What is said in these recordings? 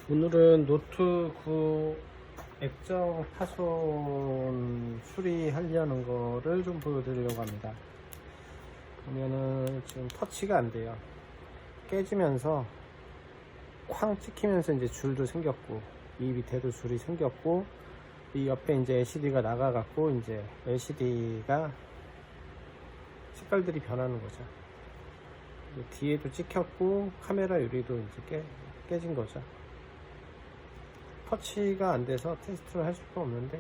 오늘은 노트 9 액정 파손 수리하려는 거를 좀 보여드리려고 합니다. 보면은 지금 터치가 안 돼요. 깨지면서 쾅 찍히면서 이제 줄도 생겼고, 이 밑에도 줄이 생겼고, 이 옆에 이제 LCD가 나가갖고 이제 LCD가 색깔들이 변하는 거죠. 뒤에도 찍혔고 카메라 유리도 이제 깨진 거죠. 터치가 안 돼서 테스트를 할 수가 없는데,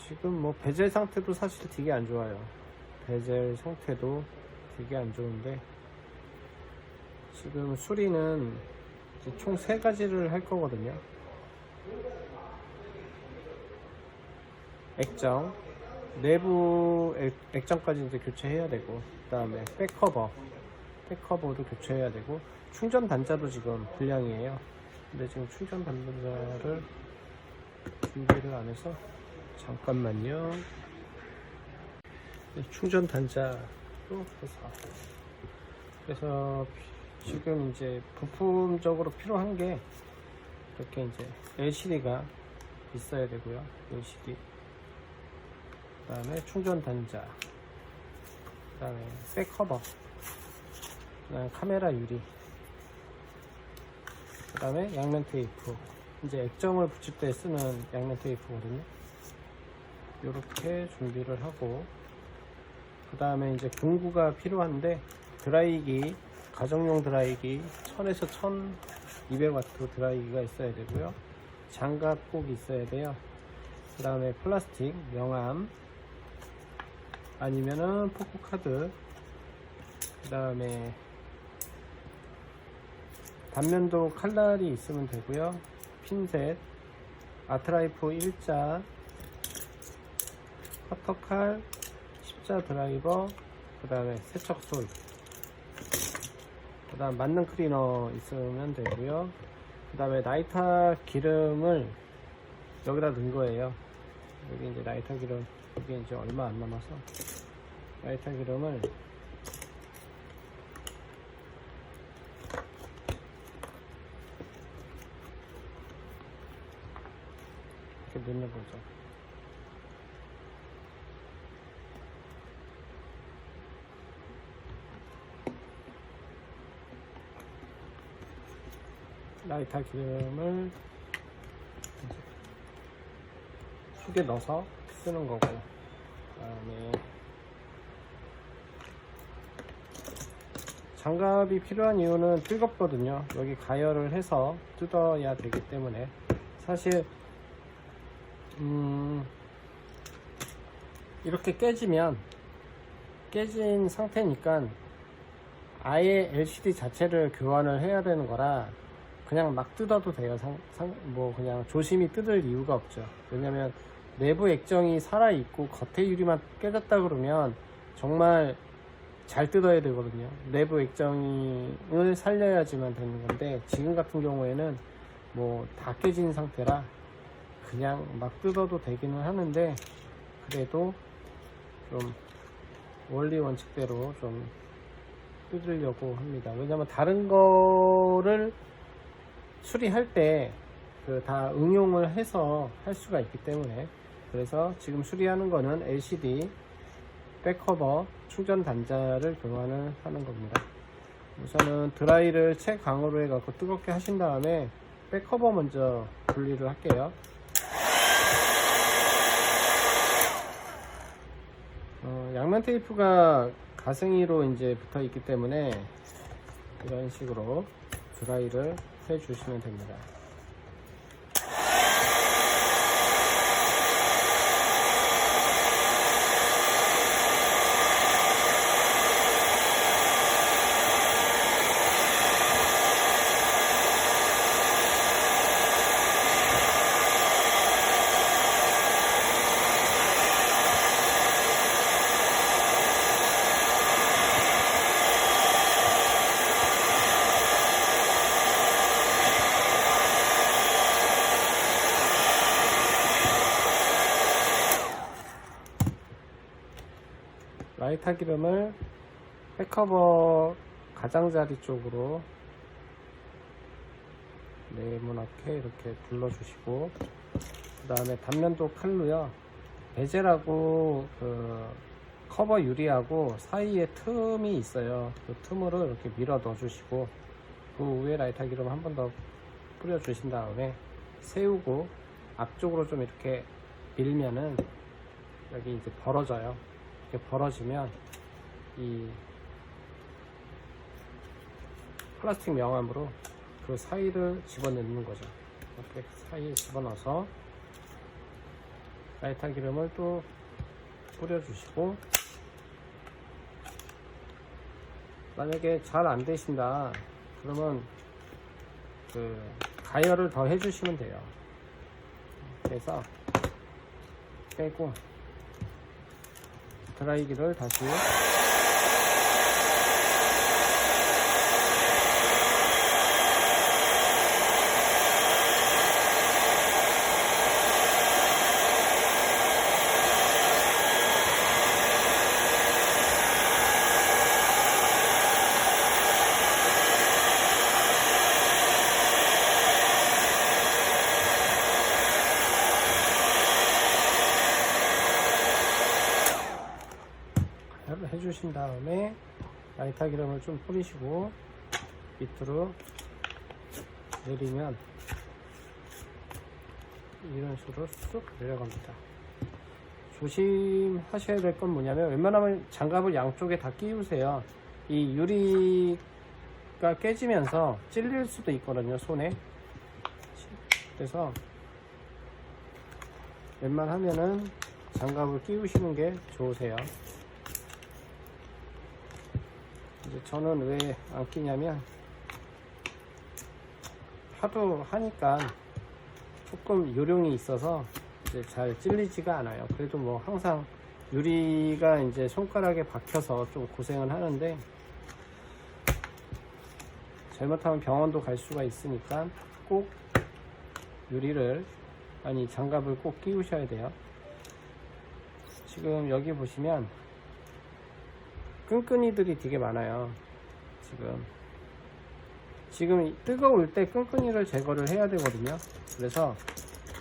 지금 뭐 베젤 상태도 사실 되게 안 좋아요. 베젤 상태도 되게 안 좋은데, 지금 수리는 이제 총 3가지를 할 거거든요. 액정, 내부 액정까지 이제 교체해야 되고, 그 다음에 백커버도 교체해야 되고, 충전 단자도 지금 불량이에요. 근데 지금 충전 단자를 준비를 안 해서, 잠깐만요. 충전 단자도 그래서 지금 이제 부품적으로 필요한 게 이렇게 이제 LCD가 있어야 되고요. LCD, 그 다음에 충전 단자, 그 다음에 백커버, 그 다음에 카메라 유리, 그 다음에 양면 테이프, 이제 액정을 붙일 때 쓰는 양면 테이프거든요. 이렇게 준비를 하고, 그 다음에 이제 공구가 필요한데, 드라이기, 가정용 드라이기 1000에서 1200W 드라이기가 있어야 되고요. 장갑 꼭 있어야 돼요. 그 다음에 플라스틱 명암, 아니면은 포크카드, 그 다음에 단면도 칼날이 있으면 되고요. 핀셋, 아트라이프 일자, 커터칼, 십자 드라이버, 그 다음에 세척솔, 그 다음 만능 클리너 있으면 되고요. 그 다음에 라이터 기름을 여기다 넣은 거예요. 여기 이제 라이터 기름, 이게 이제 얼마 안 남아서 라이터 기름을 이렇게 넣는 거죠. 라이터 기름을 속에 넣어서 쓰는 거고, 그다음에 장갑이 필요한 이유는 뜨겁거든요. 여기 가열을 해서 뜯어야 되기 때문에. 사실 이렇게 깨진 상태니까 아예 LCD 자체를 교환을 해야 되는 거라 그냥 막 뜯어도 돼요. 뭐 그냥 조심히 뜯을 이유가 없죠. 왜냐면 내부 액정이 살아있고 겉에 유리만 깨졌다 그러면 정말 잘 뜯어야 되거든요. 내부 액정을 살려야지만 되는 건데, 지금 같은 경우에는 뭐 다 깨진 상태라 그냥 막 뜯어도 되기는 하는데, 그래도 좀 원리 원칙대로 좀 뜯으려고 합니다. 왜냐면 다른 거를 수리할 때 그 다 응용을 해서 할 수가 있기 때문에. 그래서 지금 수리하는 거는 LCD, 백커버, 충전 단자를 교환을 하는 겁니다. 우선은 드라이를 최강으로 해갖고 뜨겁게 하신 다음에 백커버 먼저 분리를 할게요. 양면 테이프가 가생이로 이제 붙어 있기 때문에 이런 식으로 드라이를 해 주시면 됩니다. 라이터 기름을 백커버 가장자리 쪽으로 네모나게 이렇게 둘러주시고, 그 다음에 단면도 칼로요, 베젤하고 그 커버 유리하고 사이에 틈이 있어요. 그 틈으로 이렇게 밀어 넣어 주시고, 그 위에 라이터 기름 한 번 더 뿌려 주신 다음에 세우고 앞쪽으로 좀 이렇게 밀면은 여기 이제 벌어져요. 이렇게 벌어지면 이 플라스틱 명암으로 그 사이를 집어넣는 거죠. 이렇게 사이에 집어넣어서 라이터 기름을 또 뿌려주시고, 만약에 잘 안 되신다 그러면 그 가열을 더 해주시면 돼요. 그래서 빼고 드라이기를 다시 해주신 다음에 라이터 기름을 좀 뿌리시고 밑으로 내리면 이런 식으로 쑥 내려갑니다. 조심하셔야 될 건 뭐냐면, 웬만하면 장갑을 양쪽에 다 끼우세요. 이 유리가 깨지면서 찔릴 수도 있거든요, 손에. 그래서 웬만하면은 장갑을 끼우시는 게 좋으세요. 이제 저는 왜 안 끼냐면, 하도 하니까 조금 요령이 있어서 이제 잘 찔리지가 않아요. 그래도 뭐 항상 유리가 이제 손가락에 박혀서 좀 고생을 하는데, 잘못하면 병원도 갈 수가 있으니까 꼭 유리를, 아니 장갑을 꼭 끼우셔야 돼요. 지금 여기 보시면 끈끈이들이 되게 많아요. 지금 뜨거울 때 끈끈이를 제거를 해야 되거든요. 그래서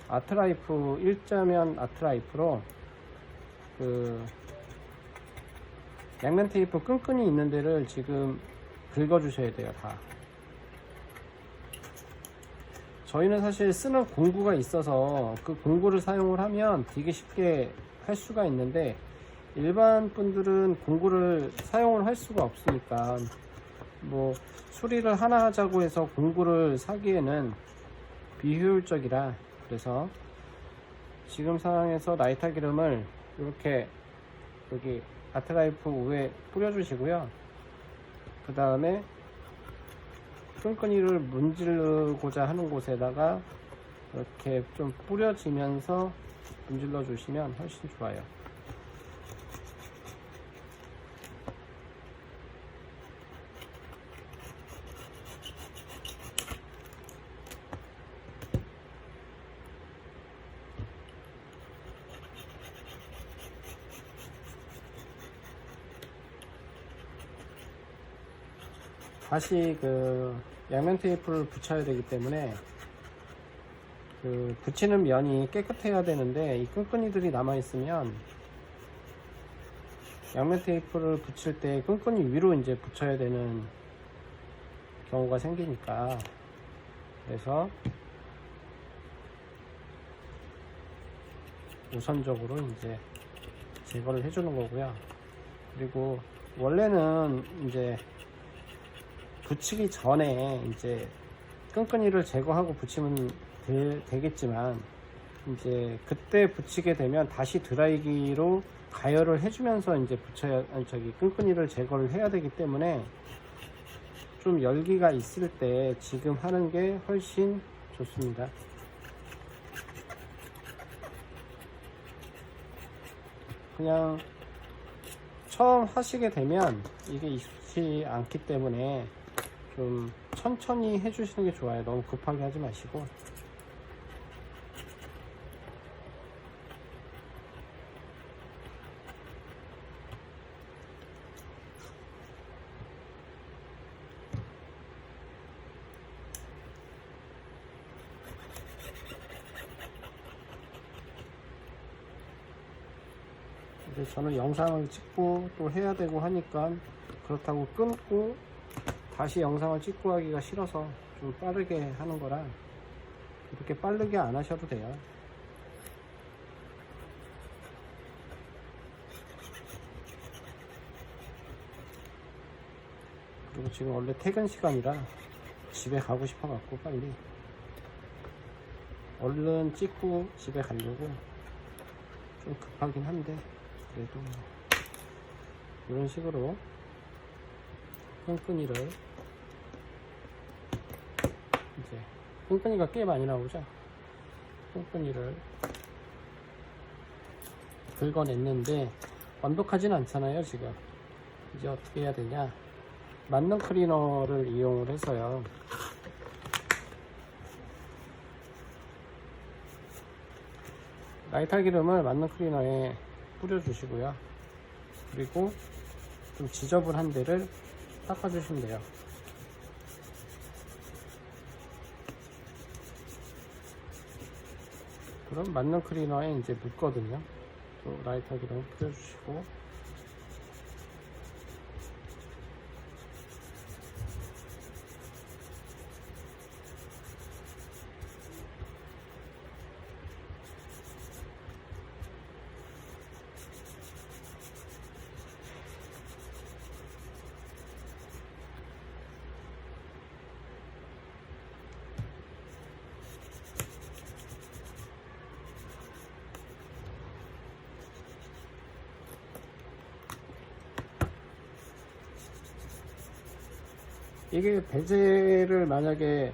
아트라이프 일자면 아트라이프로 그 양면 테이프 끈끈이 있는 데를 지금 긁어 주셔야 돼요. 다. 저희는 사실 쓰는 공구가 있어서 그 공구를 사용을 하면 되게 쉽게 할 수가 있는데, 일반 분들은 공구를 사용을 할 수가 없으니까, 뭐 수리를 하나 하자고 해서 공구를 사기에는 비효율적이라, 그래서 지금 상황에서 라이터 기름을 이렇게 여기 아트라이프 위에 뿌려 주시고요. 그 다음에 끈끈이를 문지르고자 하는 곳에다가 이렇게 좀 뿌려지면서 문질러 주시면 훨씬 좋아요. 다시 그 양면 테이프를 붙여야 되기 때문에 그 붙이는 면이 깨끗해야 되는데, 이 끈끈이들이 남아 있으면 양면 테이프를 붙일 때 끈끈이 위로 이제 붙여야 되는 경우가 생기니까, 그래서 우선적으로 이제 제거를 해주는 거고요. 그리고 원래는 이제 붙이기 전에 이제 끈끈이를 제거하고 붙이면 되겠지만, 이제 그때 붙이게 되면 다시 드라이기로 가열을 해주면서 이제 끈끈이를 제거를 해야 되기 때문에 좀 열기가 있을 때 지금 하는 게 훨씬 좋습니다. 그냥 처음 하시게 되면 이게 익숙치 않기 때문에 좀 천천히 해주시는 게 좋아요. 너무 급하게 하지 마시고. 근데 저는 영상을 찍고 또 해야 되고 하니까 그렇다고 끊고 다시 영상을 찍고 하기가 싫어서 좀 빠르게 하는 거라 이렇게 빠르게 안 하셔도 돼요. 그리고 지금 원래 퇴근 시간이라 집에 가고 싶어 갖고 빨리 얼른 찍고 집에 가려고 좀 급하긴 한데 그래도 이런 식으로 끈끈이를 이제 끈끈이가 꽤 많이 나오죠. 끈끈이를 긁어냈는데 완벽하진 않잖아요. 지금 이제 어떻게 해야 되냐, 만능 클리너를 이용을 해서요, 라이터 기름을 만능 클리너에 뿌려 주시고요. 그리고 좀 지저분한 데를 닦아 주시면 돼요. 그럼 만능 클리너에 이제 묻거든요. 또 라이터 기름 뿌려 주시고, 이게 베젤을 만약에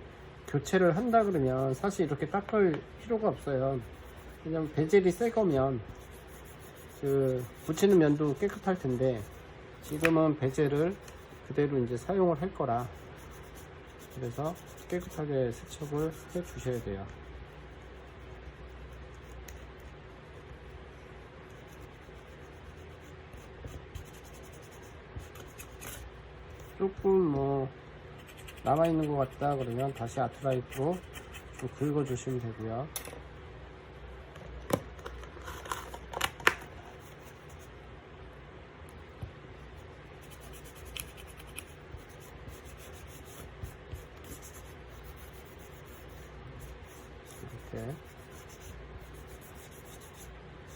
교체를 한다 그러면 사실 이렇게 닦을 필요가 없어요. 왜냐면 베젤이 새 거면 그 붙이는 면도 깨끗할 텐데 지금은 베젤을 그대로 이제 사용을 할 거라, 그래서 깨끗하게 세척을 해 주셔야 돼요. 조금 뭐 남아있는 것 같다 그러면 다시 아트라이프로 좀 긁어 주시면 되고요. 이렇게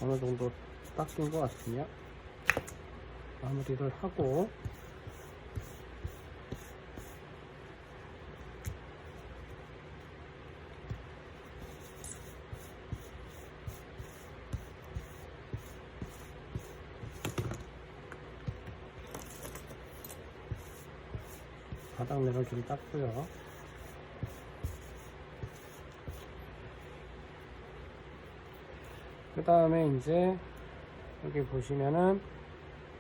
어느 정도 닦인 것 같으면 마무리를 하고, 바닥면을 좀 닦고요. 그 다음에 이제 여기 보시면은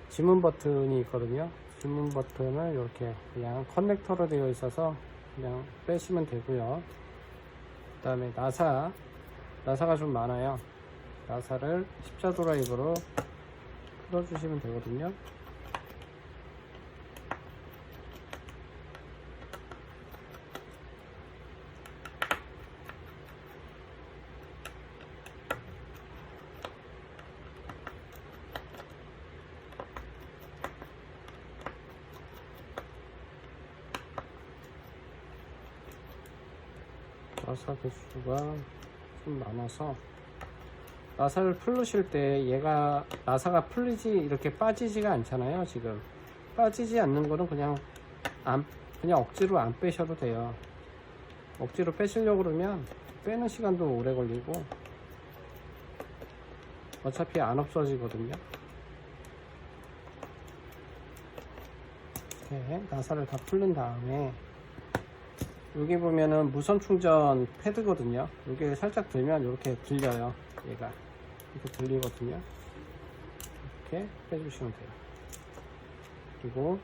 지문 버튼이 있거든요. 지문 버튼을 이렇게 그냥 커넥터로 되어 있어서 그냥 빼시면 되고요. 그 다음에 나사가 좀 많아요. 나사를 십자 드라이브로 풀어주시면 되거든요. 나사 개수가 좀 많아서 나사를 풀으실 때 얘가 나사가 풀리지 이렇게 빠지지가 않잖아요. 지금 빠지지 않는 거는 그냥 억지로 안 빼셔도 돼요. 억지로 빼시려고 그러면 빼는 시간도 오래 걸리고 어차피 안 없어지거든요. 이렇게 나사를 다 풀린 다음에 여기 보면은 무선 충전 패드거든요. 여기 살짝 들면 이렇게 들려요. 얘가 이렇게 들리거든요. 이렇게 빼주시면 돼요. 그리고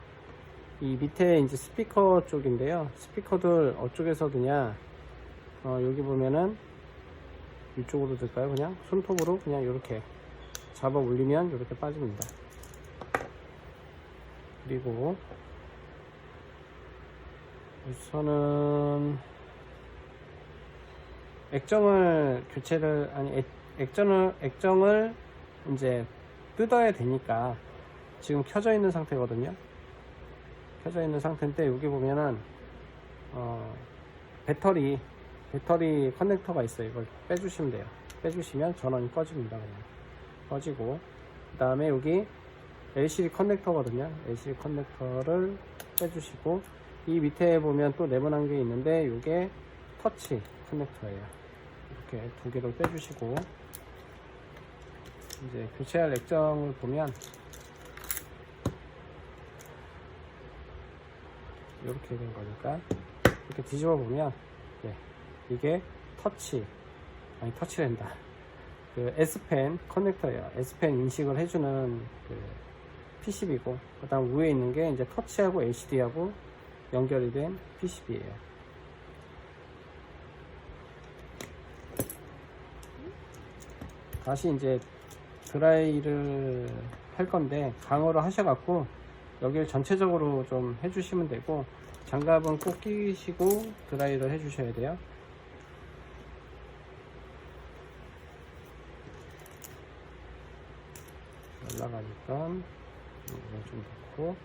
이 밑에 이제 스피커 쪽인데요. 스피커들 어쪽에서 드냐, 여기 보면은 이쪽으로 들까요? 그냥 손톱으로 그냥 이렇게 잡아 올리면 이렇게 빠집니다. 그리고 우선은 액정을 이제 뜯어야 되니까 지금 켜져 있는 상태거든요. 켜져 있는 상태인데 여기 보면은 배터리 커넥터가 있어요. 이걸 빼주시면 돼요. 빼주시면 전원이 꺼집니다. 그냥 꺼지고, 그 다음에 여기 LCD 커넥터거든요. LCD 커넥터를 빼주시고, 이 밑에 보면 또 네모난 게 있는데 이게 터치 커넥터예요. 이렇게 두 개를 빼주시고, 이제 교체할 액정을 보면 이렇게 된 거니까 이렇게 뒤집어 보면 이게 터치된다. 그 S펜 커넥터예요. S펜 인식을 해주는 그 PCB고, 그 다음 위에 있는 게 이제 터치하고 LCD하고 연결이 된 PCB예요. 다시 이제 드라이를 할 건데 강으로 하셔갖고 여기를 전체적으로 좀 해주시면 되고, 장갑은 꼭 끼시고 드라이를 해주셔야 돼요. 올라가니까 이거 좀 넣고,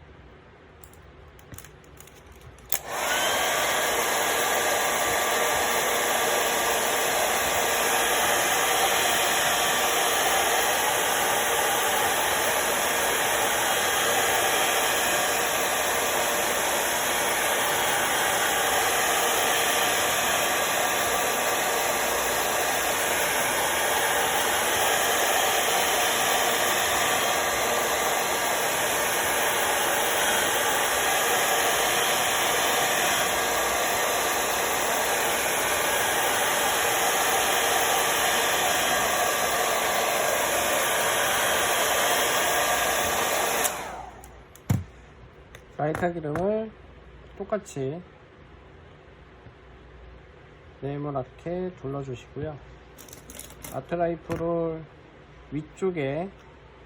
라이터 기름을 똑같이 네모나게 둘러주시고요. 아트라이프를 위쪽에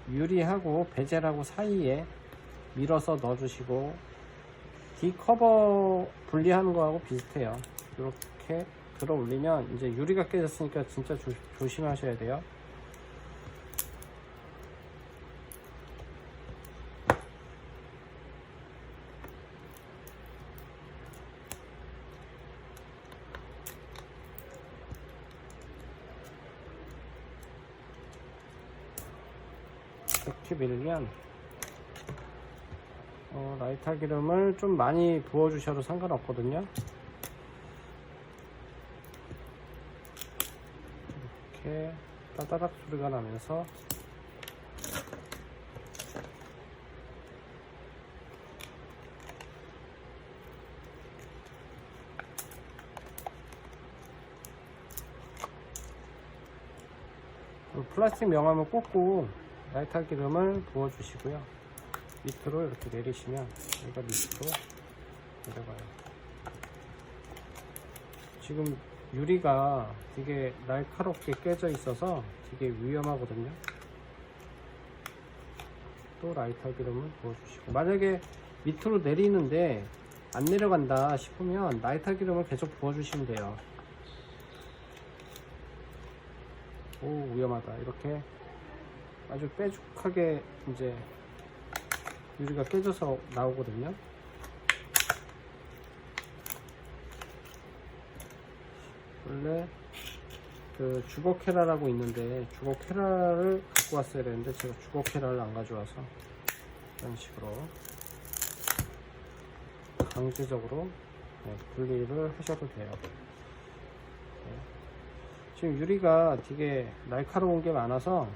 유리하고 베젤하고 사이에 밀어서 넣어주시고, D커버 분리하는 거하고 비슷해요. 이렇게 들어 올리면 이제 유리가 깨졌으니까 진짜 조심하셔야 돼요. 이렇게 밀면 라이터 기름을 좀 많이 부어 주셔도 상관없거든요. 이렇게 따다닥 소리가 나면서 플라스틱 명암을 꽂고 라이터 기름을 부어 주시고요. 밑으로 이렇게 내리시면 여기가 밑으로 내려가요. 지금 유리가 되게 날카롭게 깨져 있어서 되게 위험하거든요. 또 라이터 기름을 부어 주시고, 만약에 밑으로 내리는데 안 내려간다 싶으면 라이터 기름을 계속 부어 주시면 돼요. 오, 위험하다. 이렇게 아주 빼죽하게 이제 유리가 깨져서 나오거든요. 원래 그 주걱헤라라고 있는데 주걱헤라를 갖고 왔어야 되는데 제가 주걱헤라를 안 가져와서 이런 식으로 강제적으로 분리를 하셔도 돼요. 지금 유리가 되게 날카로운 게 많아서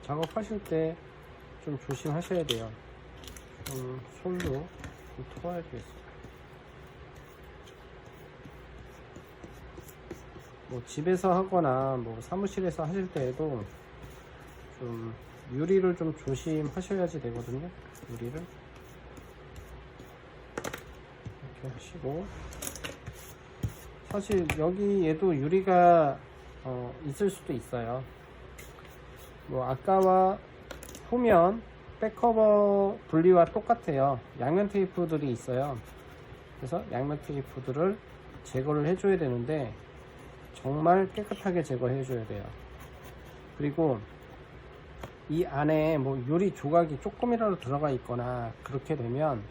작업하실 때 좀 조심하셔야 돼요. 좀 솔로 좀 터야 되겠어요. 뭐 집에서 하거나 뭐 사무실에서 하실 때에도 좀 유리를 좀 조심하셔야지 되거든요. 유리를 이렇게 하시고, 사실 여기에도 유리가 있을 수도 있어요. 뭐 아까와 후면 백커버 분리와 똑같아요. 양면 테이프들이 있어요. 그래서 양면 테이프들을 제거를 해줘야 되는데 정말 깨끗하게 제거해 줘야 돼요. 그리고 이 안에 뭐 유리 조각이 조금이라도 들어가 있거나 그렇게 되면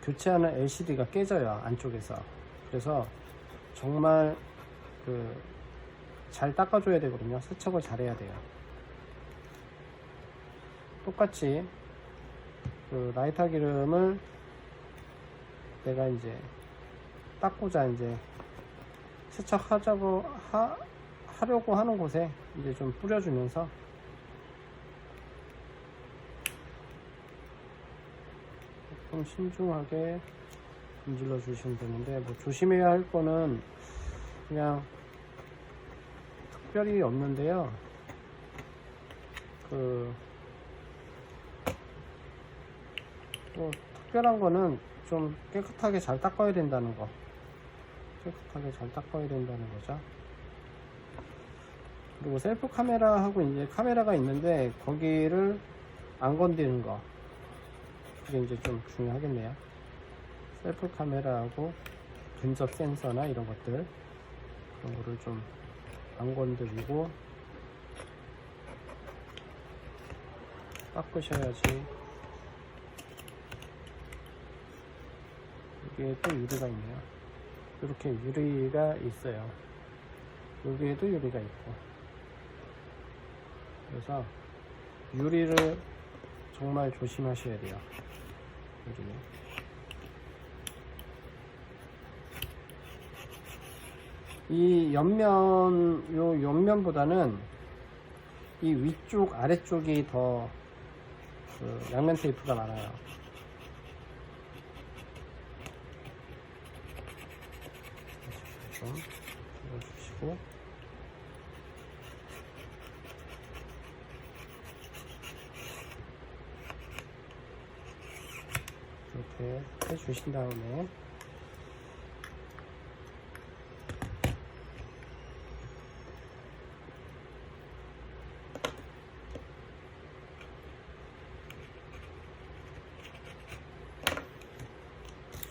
교체하는 LCD가 깨져요, 안쪽에서. 그래서 정말 잘 닦아줘야 되거든요. 세척을 잘 해야 돼요. 똑같이 라이터 기름을 내가 이제 닦고자 이제 세척하자고 하려고 하는 곳에 이제 좀 뿌려주면서 좀 신중하게 문질러 주시면 되는데, 뭐 조심해야 할 거는 그냥 특별히 없는데요. 뭐 특별한 거는 좀 깨끗하게 잘 닦아야 된다는 거. 깨끗하게 잘 닦아야 된다는 거죠. 그리고 셀프 카메라하고 이제 카메라가 있는데 거기를 안 건드리는 거. 이게 이제 좀 중요하겠네요. 셀프 카메라하고 근접 센서나 이런 것들, 그런 거를 좀 안 건드리고 닦으셔야지. 여기에 또 유리가 있네요. 이렇게 유리가 있어요. 여기에도 유리가 있고. 그래서 유리를 정말 조심하셔야 돼요. 유리. 이 옆면보다는 이 위쪽 아래쪽이 더 양면 테이프가 많아요. 좀 넣어주시고, 이렇게 해주신 다음에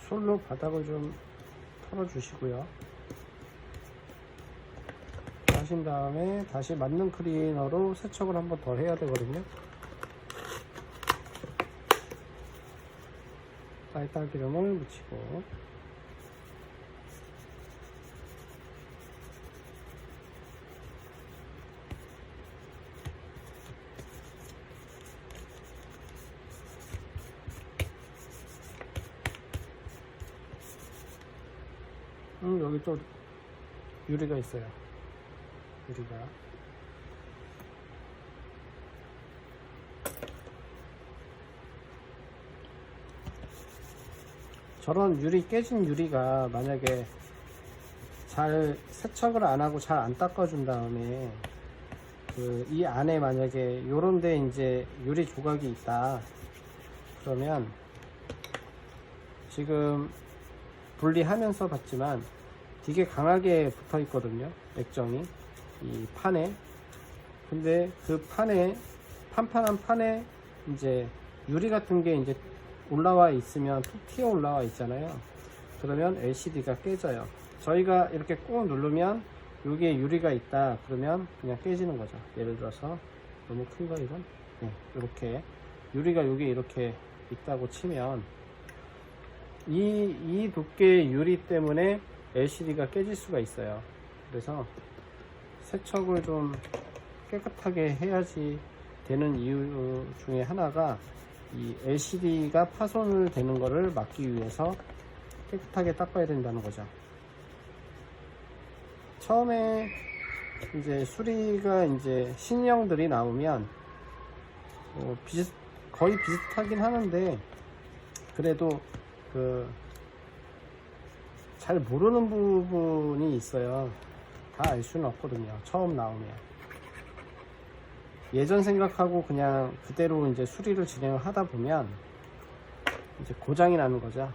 솔로 바닥을 좀 털어주시고요. 하신 다음에 다시 맞는 클리너로 세척을 한번 더 해야 되거든요. 라이터 기름을 묻히고, 여기 또 유리가 있어요. 유리가. 저런 깨진 유리가 만약에 잘 세척을 안 하고 잘 안 닦아준 다음에 이 안에 만약에 요런데 이제 유리 조각이 있다, 그러면 지금 분리하면서 봤지만 되게 강하게 붙어 있거든요, 액정이 이 판에. 근데 그 판에, 판판한 판에 이제 유리 같은 게 이제 올라와 있으면, 툭 튀어 올라와 있잖아요. 그러면 LCD가 깨져요. 저희가 이렇게 꾹 누르면 여기에 유리가 있다 그러면 그냥 깨지는 거죠. 예를 들어서, 너무 큰가 이건? 네, 이렇게 유리가 여기에 이렇게 있다고 치면 이 두께의 유리 때문에 LCD가 깨질 수가 있어요. 그래서 세척을 좀 깨끗하게 해야지 되는 이유 중에 하나가 이 LCD가 파손을 되는 거를 막기 위해서 깨끗하게 닦아야 된다는 거죠. 처음에 이제 수리가 이제 신형들이 나오면 거의 비슷하긴 하는데, 그래도 잘 모르는 부분이 있어요. 다 알 수는 없거든요, 처음 나오면. 예전 생각하고 그냥 그대로 이제 수리를 진행을 하다 보면 이제 고장이 나는 거죠.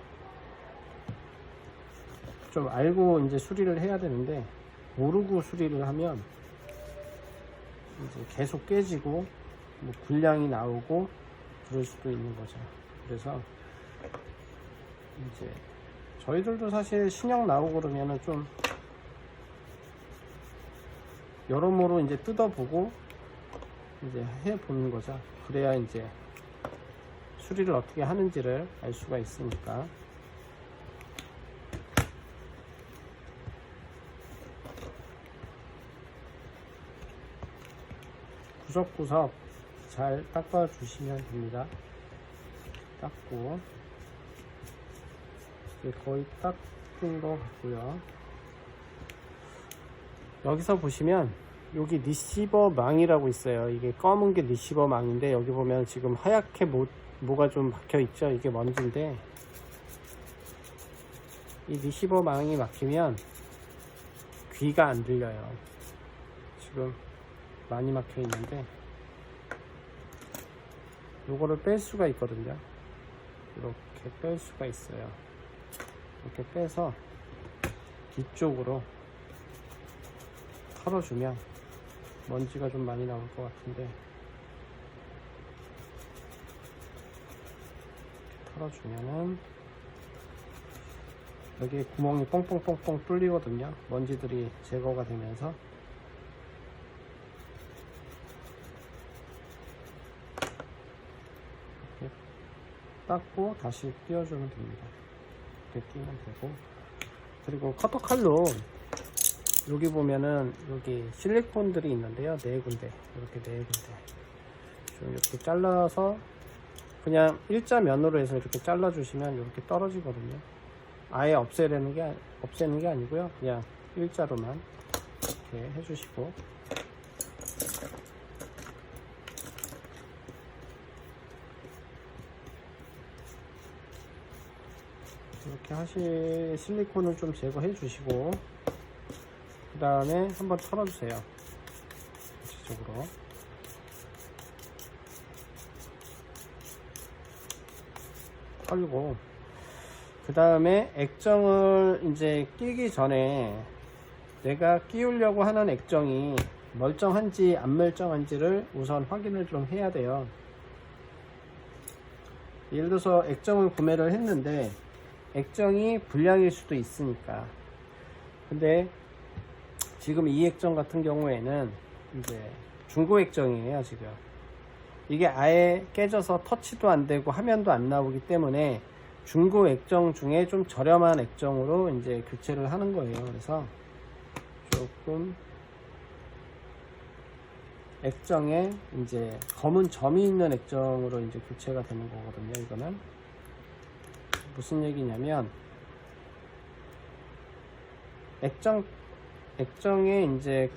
좀 알고 이제 수리를 해야 되는데, 모르고 수리를 하면 이제 계속 깨지고 뭐 불량이 나오고 그럴 수도 있는 거죠. 그래서 이제 저희들도 사실 신형 나오고 그러면은 좀 여러모로 이제 뜯어보고 이제 해보는 거죠. 그래야 이제 수리를 어떻게 하는지를 알 수가 있으니까. 구석구석 잘 닦아 주시면 됩니다. 닦고 이제 거의 닦은 것 같고요. 여기서 보시면 여기 리시버 망이라고 있어요. 이게 검은 게 리시버 망인데 여기 보면 지금 하얗게 뭐가 좀 박혀 있죠. 이게 먼지인데 이 리시버 망이 막히면 귀가 안 들려요. 지금 많이 막혀 있는데 요거를 뺄 수가 있거든요. 이렇게 뺄 수가 있어요. 이렇게 빼서 뒤쪽으로 털어주면 먼지가 좀 많이 나올 것 같은데 털어주면은 여기에 구멍이 뻥뻥뻥뻥 뚫리거든요. 먼지들이 제거가 되면서 이렇게 닦고 다시 띄워주면 됩니다. 이렇게 띄우면 되고, 그리고 커터 칼로 여기 보면은 여기 실리콘들이 있는데요. 네 군데, 이렇게 네 군데 좀 이렇게 잘라서 그냥 일자면으로 해서 이렇게 잘라 주시면 이렇게 떨어지거든요. 아예 없애는 게 아니고요. 그냥 일자로만 이렇게 해주시고, 이렇게 실리콘을 좀 제거해 주시고, 그 다음에 한번 털어주세요. 전체적으로. 털고, 그 다음에 액정을 이제 끼기 전에 내가 끼우려고 하는 액정이 멀쩡한지 안 멀쩡한지를 우선 확인을 좀 해야 돼요. 예를 들어서 액정을 구매를 했는데 액정이 불량일 수도 있으니까. 근데 지금 이 액정 같은 경우에는 이제 중고 액정이에요. 지금 이게 아예 깨져서 터치도 안 되고 화면도 안 나오기 때문에 중고 액정 중에 좀 저렴한 액정으로 이제 교체를 하는 거예요. 그래서 조금 액정에 이제 검은 점이 있는 액정으로 이제 교체가 되는 거거든요. 이거는 무슨 얘기냐면 액정에 이제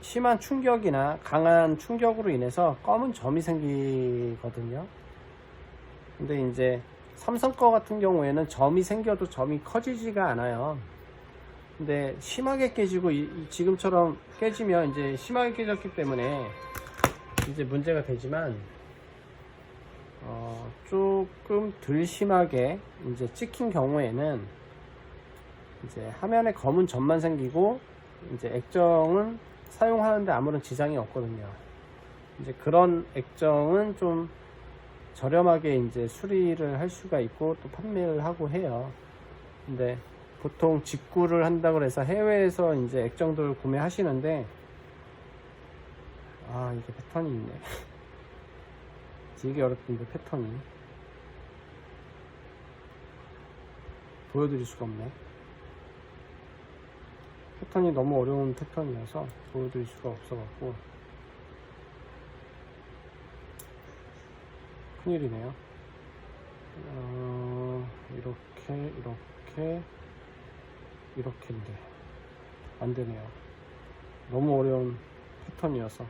심한 충격이나 강한 충격으로 인해서 검은 점이 생기거든요. 근데 이제 삼성 거 같은 경우에는 점이 생겨도 점이 커지지가 않아요. 근데 심하게 깨지고 지금처럼 깨지면 이제 심하게 깨졌기 때문에 이제 문제가 되지만 조금 덜 심하게 이제 찍힌 경우에는 이제 화면에 검은 점만 생기고 이제 액정은 사용하는데 아무런 지장이 없거든요. 이제 그런 액정은 좀 저렴하게 이제 수리를 할 수가 있고 또 판매를 하고 해요. 근데 보통 직구를 한다고 해서 해외에서 이제 액정들을 구매하시는데 이게 패턴이 있네. 되게 어렵던데 패턴이 보여드릴 수가 없네. 패턴이 너무 어려운 패턴이어서 보여드릴 수가 없어갖고 큰일이네요. 이렇게인데 안되네요. 너무 어려운 패턴이어서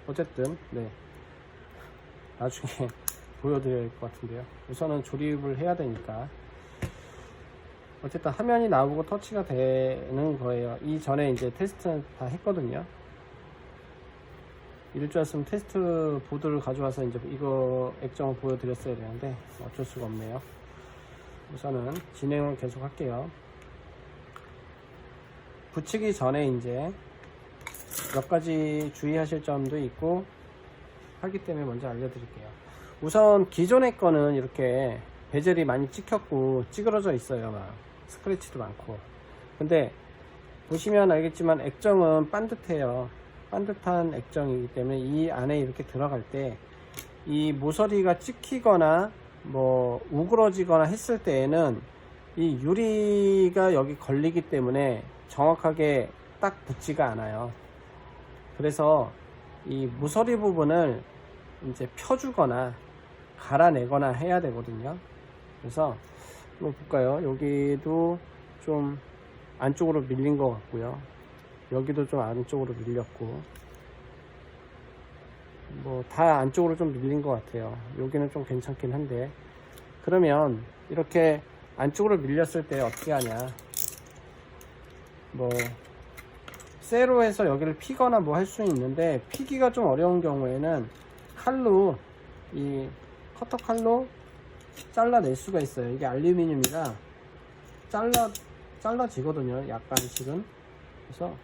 어쨌든 네, 나중에 보여드려야 할 것 같은데요. 우선은 조립을 해야 되니까. 어쨌든 화면이 나오고 터치가 되는 거예요. 이전에 이제 테스트는 다 했거든요. 이럴 줄 알았으면 테스트 보드를 가져와서 이제 이거 액정을 보여드렸어야 되는데 어쩔 수가 없네요. 우선은 진행을 계속 할게요. 붙이기 전에 이제 몇 가지 주의하실 점도 있고 하기 때문에 먼저 알려드릴게요. 우선 기존의 거는 이렇게 베젤이 많이 찍혔고 찌그러져 있어요. 막 스크래치도 많고. 근데 보시면 알겠지만 액정은 반듯해요. 반듯한 액정이기 때문에 이 안에 이렇게 들어갈 때 이 모서리가 찍히거나 뭐 우그러지거나 했을 때에는 이 유리가 여기 걸리기 때문에 정확하게 딱 붙지가 않아요. 그래서 이 모서리 부분을 이제 펴주거나 갈아내거나 해야 되거든요. 그래서 한번 볼까요? 여기도 좀 안쪽으로 밀린 것 같고요. 여기도 좀 안쪽으로 밀렸고, 뭐 다 안쪽으로 좀 밀린 것 같아요. 여기는 좀 괜찮긴 한데, 그러면 이렇게 안쪽으로 밀렸을 때 어떻게 하냐, 뭐 쇠로 해서 여기를 피거나 뭐 할 수 있는데, 피기가 좀 어려운 경우에는 칼로, 이 커터 칼로 잘라낼 수가 있어요. 이게 알루미늄이라 잘라지거든요, 약간씩은. 그래서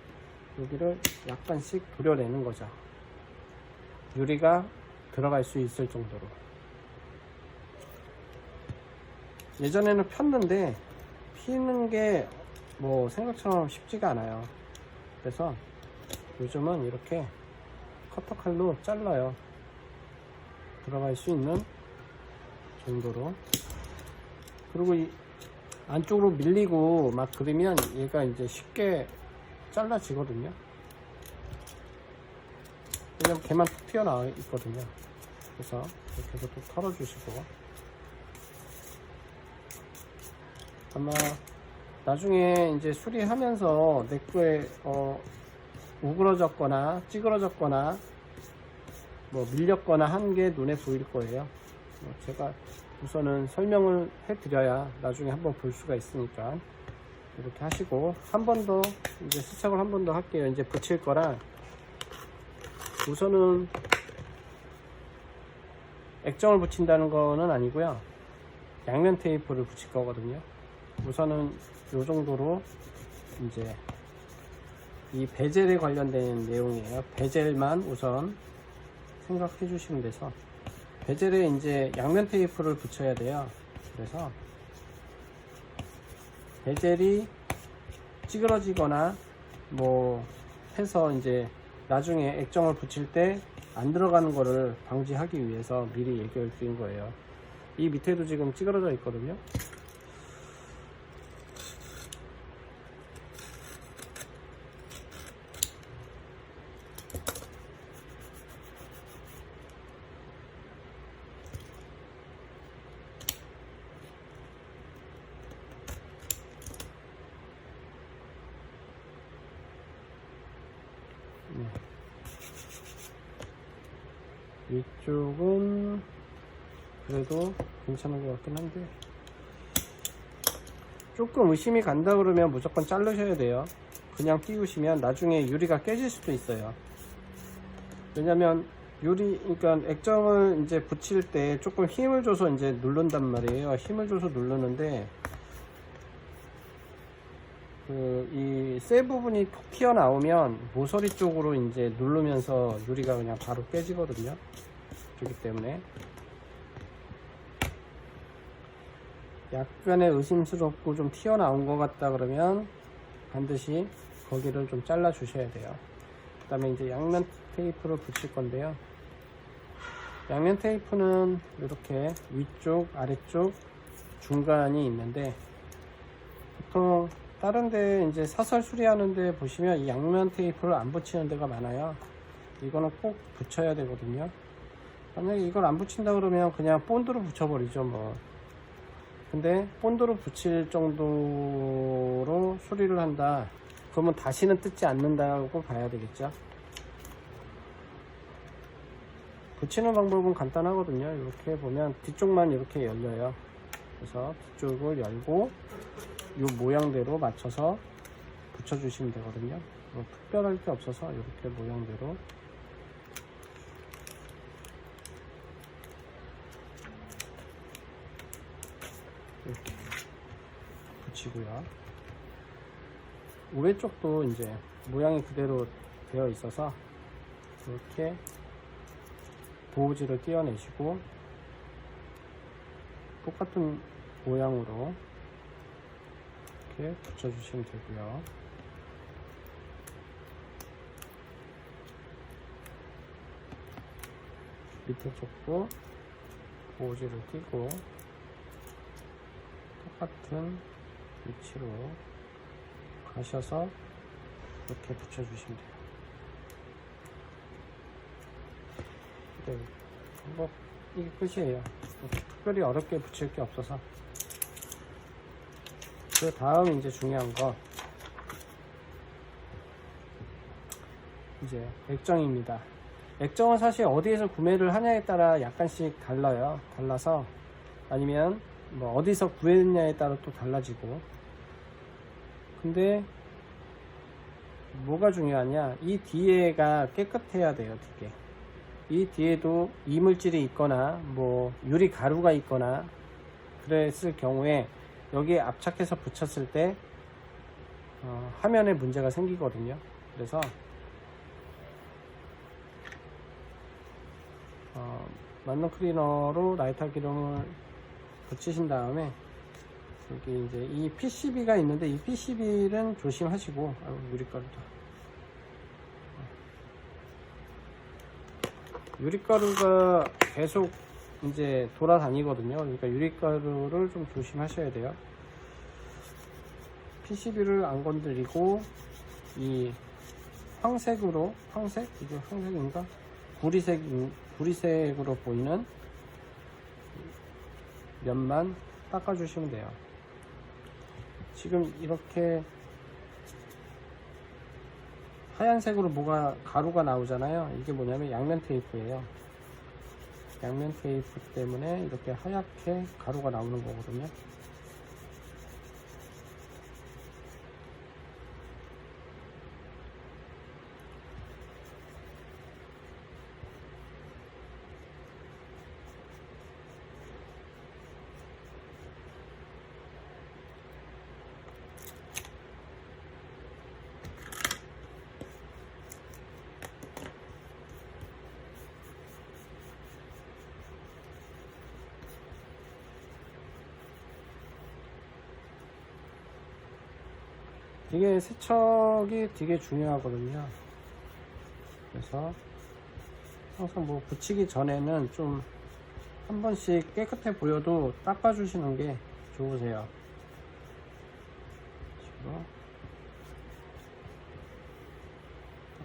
여기를 약간씩 도려내는 거죠. 유리가 들어갈 수 있을 정도로. 예전에는 폈는데 피는 게 뭐 생각처럼 쉽지가 않아요. 그래서 요즘은 이렇게 커터 칼로 잘라요. 들어갈 수 있는 정도로. 그리고 이 안쪽으로 밀리고 막 그러면 얘가 이제 쉽게 잘라지거든요. 왜냐면 걔만 툭 튀어나와 있거든요. 그래서 이렇게 해서 또 털어주시고, 아마 나중에 이제 수리하면서 내꺼에 우그러졌거나 찌그러졌거나 뭐 밀렸거나 한 게 눈에 보일 거예요. 제가 우선은 설명을 해 드려야 나중에 한번 볼 수가 있으니까 이렇게 하시고, 한 번 더 이제 수착을 한 번 더 할게요. 이제 붙일 거라 우선은 액정을 붙인다는 거는 아니고요, 양면 테이프를 붙일 거거든요. 우선은 요 정도로 이제 이 베젤에 관련된 내용이에요. 베젤만 우선 생각해 주시면 돼서, 베젤에 이제 양면 테이프를 붙여야 돼요. 그래서 베젤이 찌그러지거나 뭐 해서 이제 나중에 액정을 붙일 때 안 들어가는 거를 방지하기 위해서 미리 얘기해 드린 거예요. 이 밑에도 지금 찌그러져 있거든요. 이쪽은 그래도 괜찮은 것 같긴 한데, 조금 의심이 간다 그러면 무조건 자르셔야 돼요. 그냥 띄우시면 나중에 유리가 깨질 수도 있어요. 왜냐면 그러니까 액정을 이제 붙일 때 조금 힘을 줘서 이제 누른단 말이에요. 힘을 줘서 누르는데 이 쇠 부분이 톡 튀어나오면 모서리 쪽으로 이제 누르면서 유리가 그냥 바로 깨지거든요. 그렇기 때문에 약간의 의심스럽고 좀 튀어나온 것 같다 그러면 반드시 거기를 좀 잘라 주셔야 돼요. 그 다음에 이제 양면 테이프를 붙일 건데요. 양면 테이프는 이렇게 위쪽, 아래쪽, 중간이 있는데, 보통 다른 데 이제 사설 수리하는데 보시면 이 양면 테이프를 안 붙이는 데가 많아요. 이거는 꼭 붙여야 되거든요. 만약에 이걸 안 붙인다 그러면 그냥 본드로 붙여버리죠 뭐. 근데 본드로 붙일 정도로 수리를 한다 그러면 다시는 뜯지 않는다고 봐야 되겠죠. 붙이는 방법은 간단하거든요. 이렇게 보면 뒤쪽만 이렇게 열려요. 그래서 뒤쪽을 열고 이 모양대로 맞춰서 붙여주시면 되거든요. 뭐 특별할 게 없어서 이렇게 모양대로 이렇게 붙이고요. 우회 쪽도 이제 모양이 그대로 되어 있어서 이렇게 보호지를 띄어내시고 똑같은 모양으로 이렇게 붙여주시면 되고요. 밑에 쪽도 보호지를 띄고 똑같은 위치로 가셔서 이렇게 붙여주시면 돼요. 네, 뭐 이게 끝이에요. 특별히 어렵게 붙일 게 없어서. 그 다음 이제 중요한 거 이제 액정입니다. 액정은 사실 어디에서 구매를 하냐에 따라 약간씩 달라요. 달라서 아니면 뭐 어디서 구했냐에 따라 또 달라지고. 근데 뭐가 중요하냐, 이 뒤에가 깨끗해야 돼요. 뒤에 이 뒤에도 이물질이 있거나 뭐 유리 가루가 있거나 그랬을 경우에 여기에 압착해서 붙였을 때 화면에 문제가 생기거든요. 그래서 만능 클리너로 라이터 기름을 붙이신 다음에 여기 이제 이 PCB가 있는데 이 PCB는 조심하시고, 유리가루다. 유리가루가 계속 이제 돌아다니거든요. 그러니까 유리가루를 좀 조심하셔야 돼요. PCB를 안 건드리고 이 황색으로, 황색? 이게 황색인가? 구리색으로 보이는 면만 닦아주시면 돼요. 지금 이렇게 하얀색으로 뭐가 가루가 나오잖아요. 이게 뭐냐면 양면 테이프예요. 양면 테이프 때문에 이렇게 하얗게 가루가 나오는 거거든요. 이게 세척이 되게 중요하거든요. 그래서 항상 뭐 붙이기 전에는 좀 한 번씩 깨끗해 보여도 닦아주시는 게 좋으세요.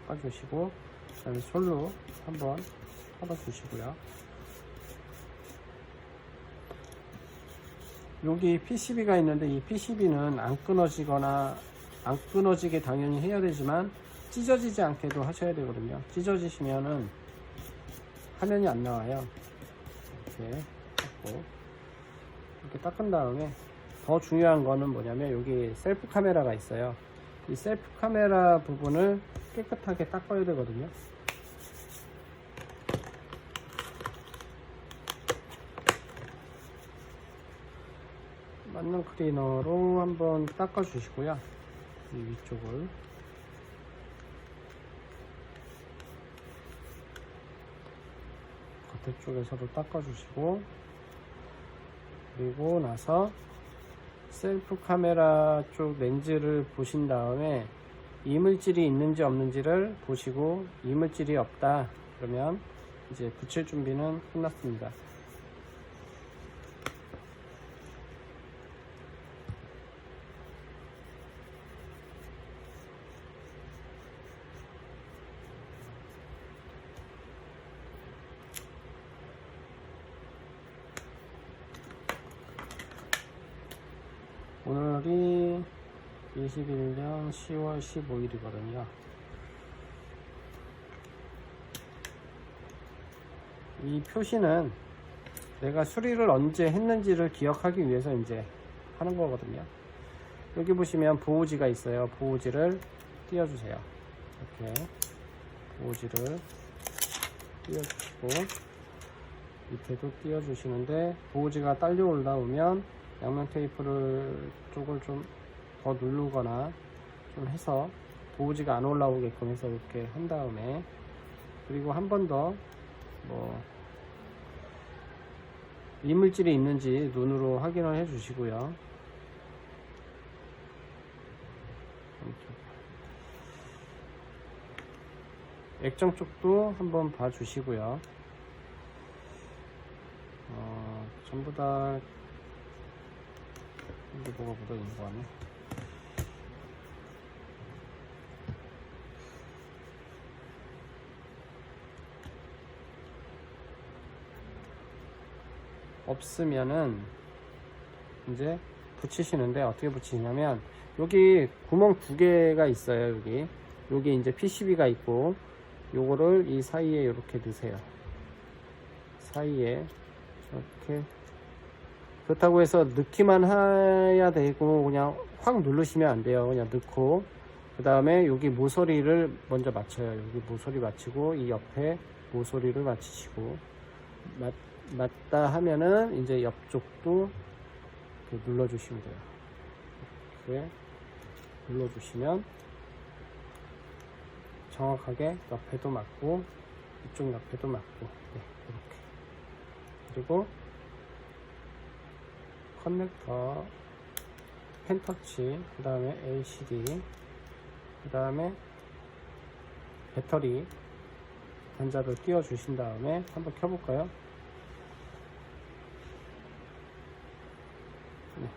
닦아주시고, 그다음에 솔로 한번 털어주시고요. 여기 PCB가 있는데 이 PCB는 안 끊어지게 당연히 해야 되지만 찢어지지 않게도 하셔야 되거든요. 찢어지시면은 화면이 안 나와요. 이렇게 닦고, 이렇게 닦은 다음에 더 중요한 거는 뭐냐면 여기 셀프 카메라가 있어요. 이 셀프 카메라 부분을 깨끗하게 닦아야 되거든요. 만능 클리너로 한번 닦아 주시고요. 이 위쪽을 겉에 쪽에서도 닦아 주시고, 그리고 나서 셀프 카메라 쪽 렌즈를 보신 다음에 이물질이 있는지 없는지를 보시고, 이물질이 없다 그러면 이제 붙일 준비는 끝났습니다. 오늘이 21년 10월 15일이거든요. 이 표시는 내가 수리를 언제 했는지를 기억하기 위해서 이제 하는 거거든요. 여기 보시면 보호지가 있어요. 보호지를 띄워주세요. 이렇게 보호지를 띄워주시고, 밑에도 띄워주시는데, 보호지가 딸려 올라오면 양면 테이프를 쪽을 좀 더 누르거나 좀 해서 보호지가 안 올라오게끔 해서 이렇게 한 다음에, 그리고 한 번 더 뭐 이물질이 있는지 눈으로 확인을 해 주시고요. 액정 쪽도 한번 봐주시고요. 전부 다 이게 뭐가 묻어 있는 거 같네. 없으면은 이제 붙이시는데, 어떻게 붙이냐면 여기 구멍 두 개가 있어요. 여기 이제 PCB가 있고, 요거를 이 사이에 이렇게 넣으세요. 사이에 이렇게. 그렇다고 해서 넣기만 해야 되고 그냥 확 누르시면 안 돼요. 그냥 넣고, 그 다음에 여기 모서리를 먼저 맞춰요. 여기 모서리 맞추고, 이 옆에 모서리를 맞추시고, 맞다 하면은 이제 옆쪽도 이렇게 눌러주시면 돼요. 이렇게 눌러주시면 정확하게 옆에도 맞고 이쪽 옆에도 맞고, 네, 이렇게. 그리고 커넥터, 펜터치, 그 다음에 LCD, 그 다음에 배터리 단자를 끼워 주신 다음에 한번 켜볼까요? 네.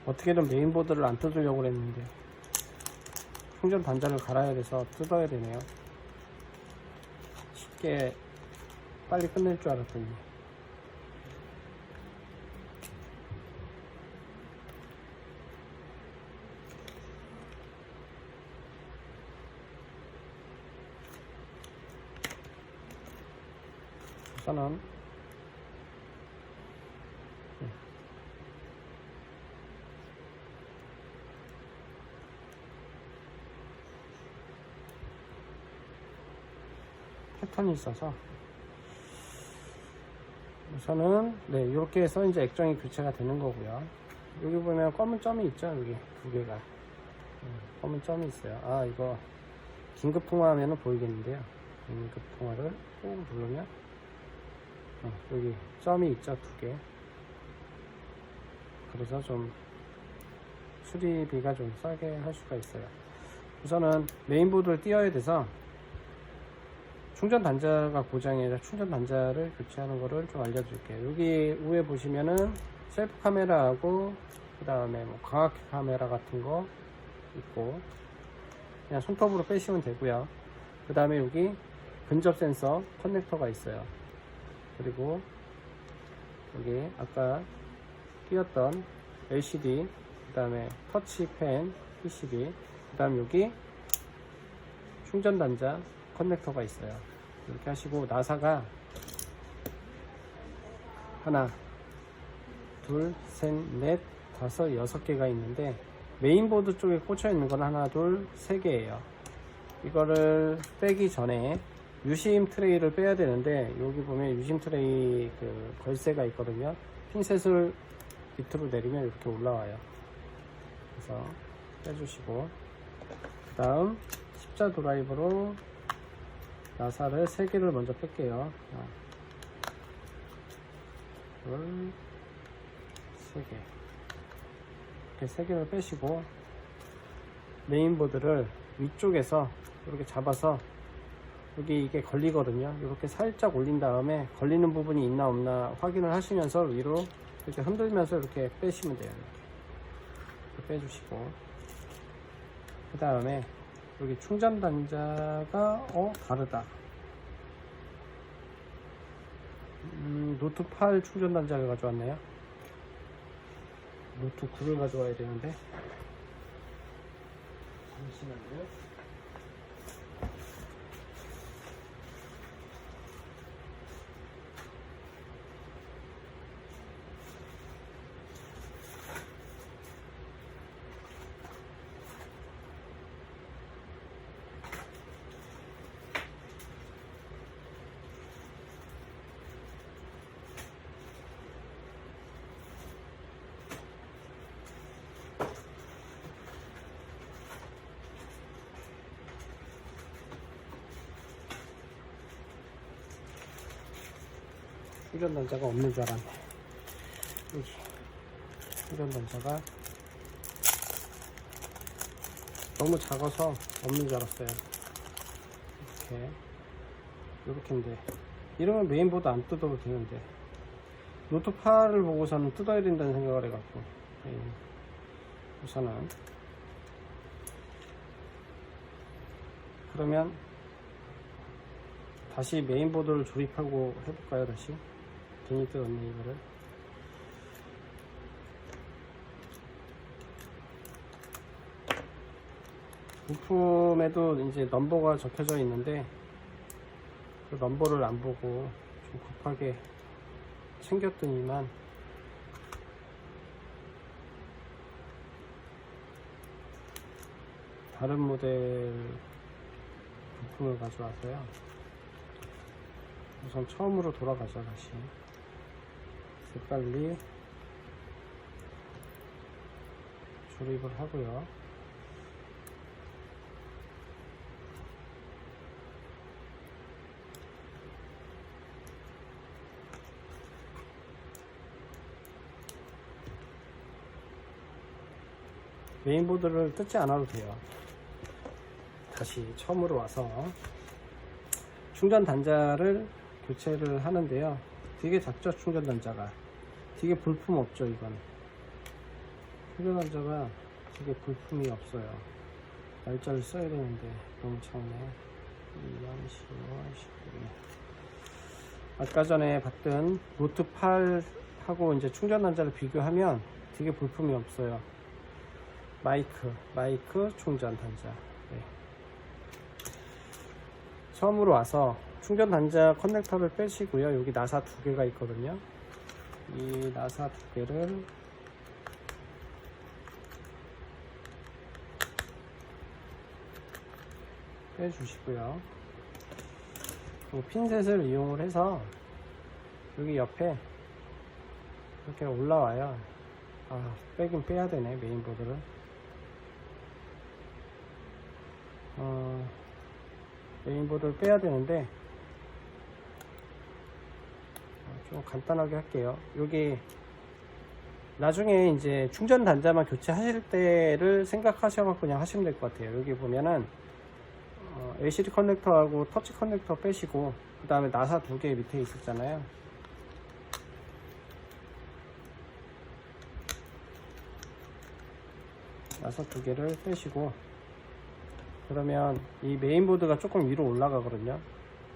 어떻게든 메인보드를 안 뜯으려고 했는데 충전 단자를 갈아야 돼서 뜯어야 되네요. 쉽게 빨리 끝낼 줄 알았더니. 우선은 패턴이 있어서 우선은 네, 이렇게 해서 이제 액정이 교체가 되는 거고요. 여기 보면 검은 점이 있죠. 여기 두 개가 검은 점이 있어요. 아, 이거 긴급 통화하면 보이겠는데요. 긴급 통화를 꾹 누르면 여기 점이 있죠. 두 개. 그래서 좀 수리비가 좀 싸게 할 수가 있어요. 우선은 메인보드를 띄워야 돼서 충전 단자가 고장이라 충전 단자를 교체하는 거를 좀 알려드릴게요. 여기 위에 보시면은 셀프 카메라하고 그 다음에 뭐 광학 카메라 같은 거 있고, 그냥 손톱으로 빼시면 되고요. 그 다음에 여기 근접 센서 커넥터가 있어요. 그리고 여기 아까 끼웠던 LCD, 그 다음에 터치펜 PCB, 그 다음 여기 충전 단자 커넥터가 있어요. 이렇게 하시고, 나사가 하나, 둘, 셋, 넷, 다섯, 여섯 개가 있는데 메인보드 쪽에 꽂혀 있는 건 하나, 둘, 세 개예요. 이거를 빼기 전에 유심 트레이를 빼야 되는데, 여기 보면 유심 트레이 그 걸쇠가 있거든요. 핀셋을 밑으로 내리면 이렇게 올라와요. 그래서 빼주시고, 그 다음 십자 드라이버로 나사를 3개를 먼저 뺄게요. 하나, 둘, 3개. 이렇게 3개를 빼시고, 메인보드를 위쪽에서 이렇게 잡아서, 여기 이게 걸리거든요. 이렇게 살짝 올린 다음에 걸리는 부분이 있나 없나 확인을 하시면서 위로 이렇게 흔들면서 이렇게 빼시면 돼요. 이렇게 빼주시고, 그 다음에 여기 충전 단자가 다르다. 노트 8 충전 단자를 가져왔네요. 노트 9를 가져와야 되는데, 잠시만요. 충전 단자가 없는 줄 알았네. 여기 충전 단자가 너무 작아서 없는 줄 알았어요. 이렇게인데 이러면 메인보드 안 뜯어도 되는데 노트 8을 보고서는 뜯어야 된다는 생각을 해갖고 우선은 그러면 다시 메인보드를 조립하고 해볼까요? 다시 괜히 뜯었네 이거를. 부품에도 이제 넘버가 적혀져 있는데 그 넘버를 안 보고 좀 급하게 챙겼더니만 다른 모델 부품을 가져와서요. 우선 처음으로 돌아가자. 다시 빨리 조립을 하고요. 메인보드를 뜯지 않아도 돼요. 다시 처음으로 와서 충전 단자를 교체를 하는데요. 되게 작죠, 충전 단자가. 되게 볼품 없죠, 이건. 충전 단자가 되게 볼품이 없어요. 날짜를 써야 되는데 너무 작네. 2년 10월 19일. 아까 전에 봤던 노트 8하고 이제 충전 단자를 비교하면 되게 볼품이 없어요. 마이크 충전 단자. 네. 처음으로 와서 충전 단자 커넥터를 빼시고요. 여기 나사 두 개가 있거든요. 이 나사 두 개를 빼주시고요. 핀셋을 이용을 해서 여기 옆에 이렇게 올라와요. 빼긴 빼야 되네, 메인보드를. 메인보드를 빼야 되는데 좀 간단하게 할게요. 여기 나중에 이제 충전 단자만 교체하실 때를 생각하셔서 그냥 하시면 될 것 같아요. 여기 보면은 LCD 커넥터하고 터치 커넥터 빼시고 그 다음에 나사 두 개 밑에 있었잖아요. 나사 두 개를 빼시고 그러면 이 메인보드가 조금 위로 올라가거든요.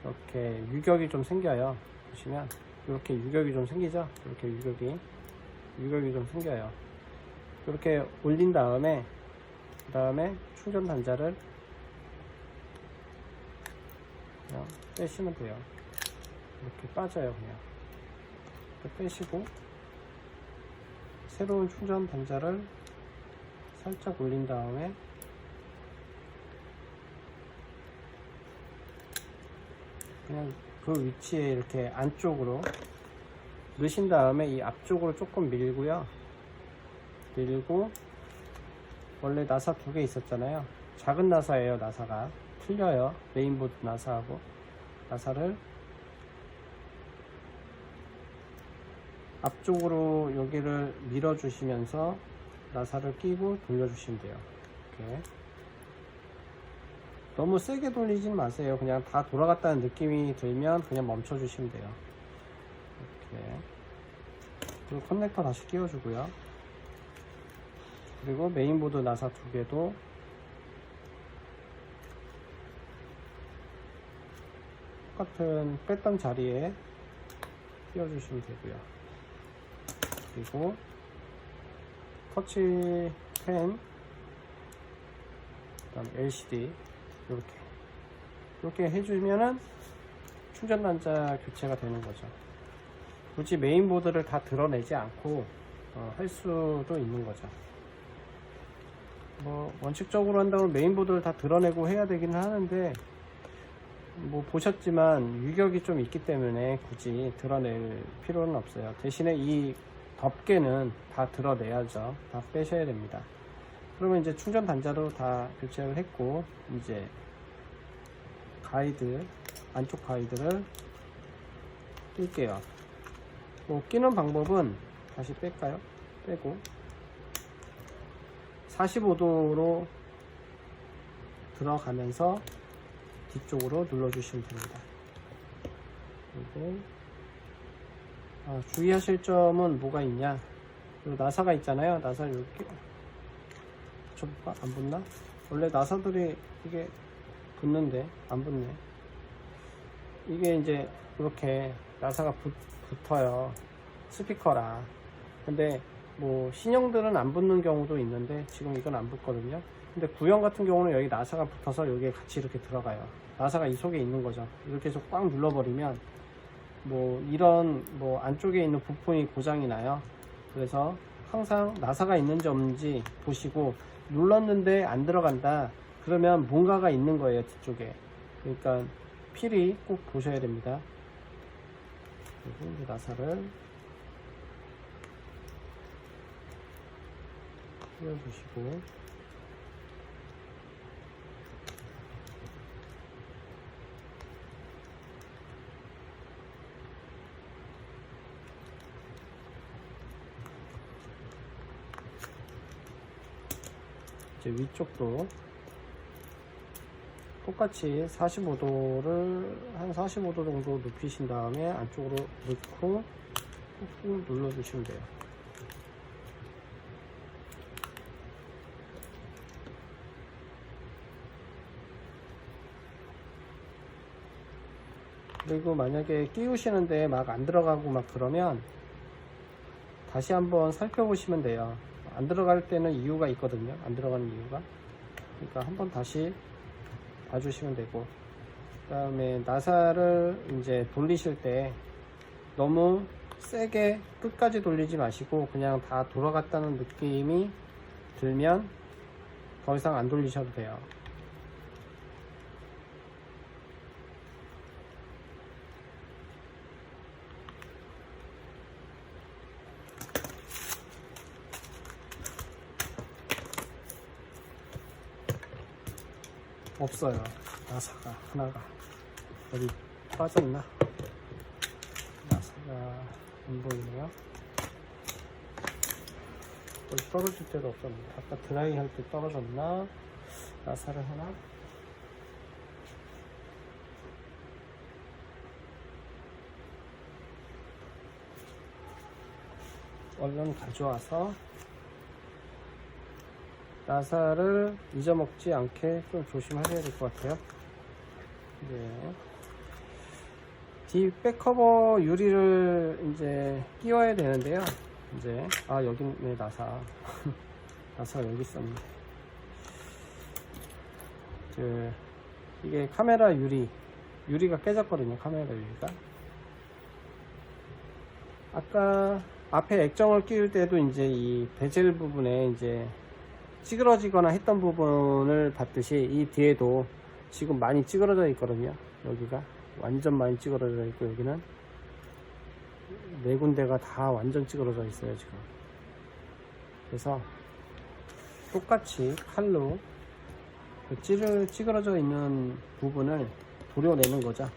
이렇게 유격이 좀 생겨요. 보시면 이렇게 유격이 좀 생기죠. 이렇게 유격이 좀 생겨요. 이렇게 올린 다음에 그 다음에 충전 단자를 그냥 빼시면 돼요. 이렇게 빠져요. 그냥 이렇게 빼시고 새로운 충전 단자를 살짝 올린 다음에 그냥 그 위치에 이렇게 안쪽으로 넣으신 다음에 이 앞쪽으로 조금 밀고요. 밀고 원래 나사 두 개 있었잖아요. 작은 나사예요. 나사가 틀려요. 메인보드 나사하고. 나사를 앞쪽으로 여기를 밀어 주시면서 나사를 끼고 돌려주시면 돼요. 이렇게. 너무 세게 돌리진 마세요. 그냥 다 돌아갔다는 느낌이 들면 그냥 멈춰 주시면 돼요. 이렇게. 그리고 커넥터 다시 끼워주고요. 그리고 메인보드 나사 두 개도 똑같은 뺐던 자리에 끼워주시면 되고요. 그리고 터치 펜, 그다음 LCD 이렇게 해주면은 충전 단자 교체가 되는 거죠. 굳이 메인보드를 다 드러내지 않고 할 수도 있는 거죠. 뭐 원칙적으로 한다면 메인보드를 다 드러내고 해야 되기는 하는데 뭐 보셨지만 유격이 좀 있기 때문에 굳이 드러낼 필요는 없어요. 대신에 이 덮개는 다 드러내야죠. 다 빼셔야 됩니다. 그러면 이제 충전 단자로 다 교체를 했고 이제 가이드 안쪽 가이드를 낄게요. 뭐 끼는 방법은 다시 뺄까요? 빼고 45도로 들어가면서 뒤쪽으로 눌러주시면 됩니다. 그리고 주의하실 점은 뭐가 있냐, 그리고 나사가 있잖아요. 나사 이렇게 붙여볼까? 안 붙나? 원래 나사들이 이게 붙는데 안 붙네. 이게 이제 이렇게 나사가 붙어요, 스피커라. 근데 뭐 신형들은 안 붙는 경우도 있는데 지금 이건 안 붙거든요. 근데 구형 같은 경우는 여기 나사가 붙어서 여기에 같이 이렇게 들어가요. 나사가 이 속에 있는 거죠. 이렇게 해서 꽉 눌러버리면 뭐 이런 뭐 안쪽에 있는 부품이 고장이 나요. 그래서 항상 나사가 있는지 없는지 보시고, 눌렀는데 안 들어간다 그러면 뭔가가 있는 거예요, 뒤쪽에. 그러니까 필히 꼭 보셔야 됩니다. 그리고 이제 나사를 띄워주시고, 이제 위쪽도 똑같이 45도를 한 45도 정도 눕히신 다음에 안쪽으로 넣고 꾹꾹 눌러 주시면 돼요. 그리고 만약에 끼우시는데 막 안 들어가고 막 그러면 다시 한번 살펴보시면 돼요. 안 들어갈 때는 이유가 있거든요. 안 들어가는 이유가. 그러니까 한번 다시 봐주시면 되고, 그 다음에 나사를 이제 돌리실 때 너무 세게 끝까지 돌리지 마시고 그냥 다 돌아갔다는 느낌이 들면 더 이상 안 돌리셔도 돼요. 없어요, 나사가 하나가. 어디 빠졌나? 나사가 안 보이네요. 거의 떨어질 때도 없었는데, 아까 드라이 할 때 떨어졌나? 나사를 하나? 얼른 가져와서 나사를 잊어먹지 않게 좀 조심하셔야 될 것 같아요. 네. 뒤 백커버 유리를 이제 끼워야 되는데요. 이제 여기 네, 나사 나사가 여기 있었네. 이게 카메라 유리가 깨졌거든요. 카메라 유리가. 아까 앞에 액정을 끼울 때도 이제 이 베젤 부분에 이제 찌그러지거나 했던 부분을 봤듯이 이 뒤에도 지금 많이 찌그러져 있거든요. 여기가 완전 많이 찌그러져 있고, 여기는 네 군데가 다 완전 찌그러져 있어요 지금. 그래서 똑같이 칼로 그 찌그러져 있는 부분을 도려내는 거죠.